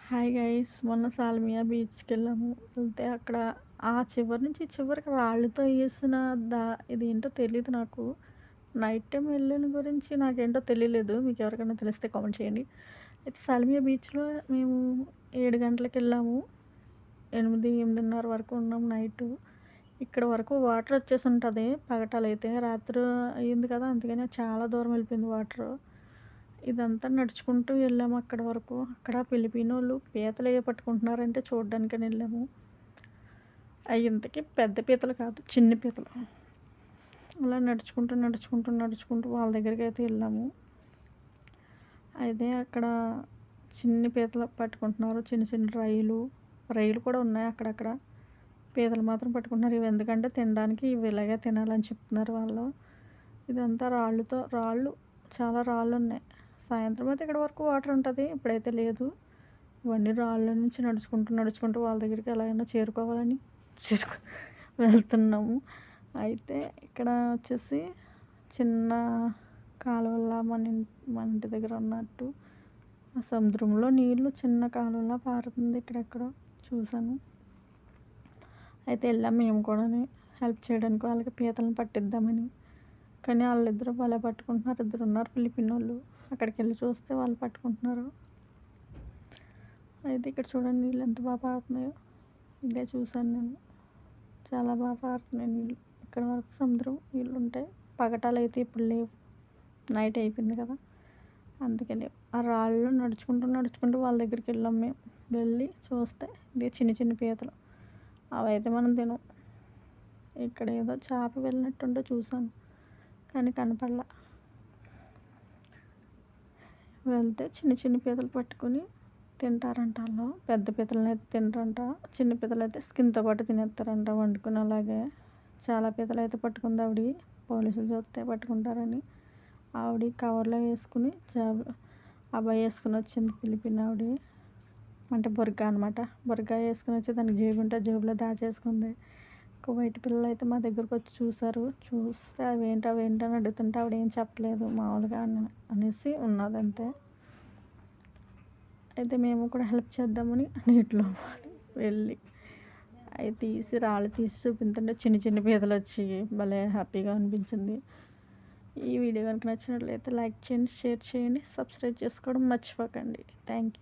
Hi guys, మొన్న Salmiya బీచ్కి వెళ్ళాము. వెళ్తే అక్కడ ఆ చివరి నుంచి ఈ చివరికి రాళ్ళతో వేసిన దా ఇదేంటో తెలియదు నాకు. నైట్ టైం వెళ్ళిన గురించి నాకేంటో తెలియలేదు. మీకు ఎవరికైనా తెలిస్తే కామెంట్ చేయండి. అయితే సాల్మియా బీచ్లో మేము 7 గంటలకు వెళ్ళాము. 8, 8:30 వరకు ఉన్నాం నైటు. ఇక్కడ వరకు వాటర్ వచ్చేసి ఉంటుంది. పగటాలైతే రాత్రి అయ్యింది కదా, అందుకని చాలా దూరం వెళ్ళిపోయింది వాటర్. ఇదంతా నడుచుకుంటూ వెళ్ళాము అక్కడ వరకు. అక్కడ ఫిలిపినోళ్ళు పీతలు ఏ పట్టుకుంటున్నారంటే చూడడానికని వెళ్ళాము. అవి ఇంతకీ పెద్ద పీతలు కాదు, చిన్న పీతలు. అలా నడుచుకుంటూ నడుచుకుంటూ నడుచుకుంటూ వాళ్ళ దగ్గరికి అయితే వెళ్ళాము. అయితే అక్కడ చిన్ని పీతలు పట్టుకుంటున్నారు. చిన్న చిన్న రొయ్యలు కూడా ఉన్నాయి అక్కడక్కడ. పీతలు మాత్రం పట్టుకుంటున్నారు. ఇవి ఎందుకంటే తినడానికి ఇవి ఇలాగే తినాలని చెప్తున్నారు వాళ్ళు. ఇదంతా రాళ్ళు చాలా రాళ్ళు ఉన్నాయి. సాయంత్రం అయితే ఇక్కడ వరకు వాటర్ ఉంటుంది, ఇప్పుడైతే లేదు. ఇవన్నీ రాళ్ళ నుంచి నడుచుకుంటూ నడుచుకుంటూ వాళ్ళ దగ్గరికి ఎలాగైనా చేరుకోవాలని వెళ్తున్నాము. అయితే ఇక్కడ వచ్చేసి చిన్న కాలువల్లా మన ఇంటి దగ్గర ఉన్నట్టు ఆ సముద్రంలో నీళ్ళు చిన్న కాలువలా పారుతుంది. ఇక్కడెక్కడో చూసాను. అయితే వెళ్ళాం మేము కూడా హెల్ప్ చేయడానికి, వాళ్ళకి పీతలను పట్టిద్దామని. కానీ వాళ్ళిద్దరూ భలే పట్టుకుంటున్నారు. 2 ఉన్నారు ఫిలిపినోళ్ళు. అక్కడికి వెళ్ళి చూస్తే వాళ్ళు పట్టుకుంటున్నారు. అయితే ఇక్కడ చూడండి నీళ్ళు ఎంత బాగా పారుతున్నాయో. ఇదే చూసాను నేను. చాలా బాగా పారుతున్నాయి నీళ్ళు. ఇక్కడ వరకు సముద్రం నీళ్ళు ఉంటాయి. పగటాలు అయితే ఇప్పుడు లేవు, నైట్ అయిపోయింది కదా, అందుకే లేవు. ఆ రాళ్ళు నడుచుకుంటూ నడుచుకుంటూ వాళ్ళ దగ్గరికి వెళ్ళాం మేము. వెళ్ళి చూస్తే ఇదే చిన్న చిన్న పీతలు. అవైతే మనం తినం. ఇక్కడ ఏదో చేప వెళ్ళినట్టుంటే చూసాను కానీ కనపడలా. వెళ్తే చిన్న చిన్న పీతలు పట్టుకుని తింటారంట వాళ్ళు. పెద్ద పీతలను అయితే తినరంట. చిన్న పీతలు అయితే స్కిన్తో పాటు తినేస్తారంట వండుకుని. అలాగే చాలా పీతలు అయితే పట్టుకుంది ఆవిడ. పోలీసులు చూస్తే పట్టుకుంటారని ఆవిడ కవర్లో వేసుకుని అబ్బాయి వేసుకుని వచ్చింది ఫిలిపిన్ ఆవిడ. అంటే బొర్గా అనమాట. బొర్గా వేసుకుని వచ్చి దానికి జేబు ఉంటే జేబులో దాచేసుకుంది. వైట్ పిల్లలు అయితే మా దగ్గరకు వచ్చి చూసారు. చూస్తే అవేంటని అడుగుతుంటే ఆవిడ ఏం చెప్పలేదు, మామూలుగా అనేసి ఉన్నదంతే. అయితే మేము కూడా హెల్ప్ చేద్దామని నీటిలో వెళ్ళి అవి రాళ్ళు తీసి చూపించుంటే చిన్న చిన్న పీతలు వచ్చి భలే హ్యాపీగా అనిపించింది. ఈ వీడియో కనుక నచ్చినట్లయితే లైక్ చేయండి, షేర్ చేయండి, సబ్స్క్రైబ్ చేసుకోవడం మర్చిపోకండి. Thank you.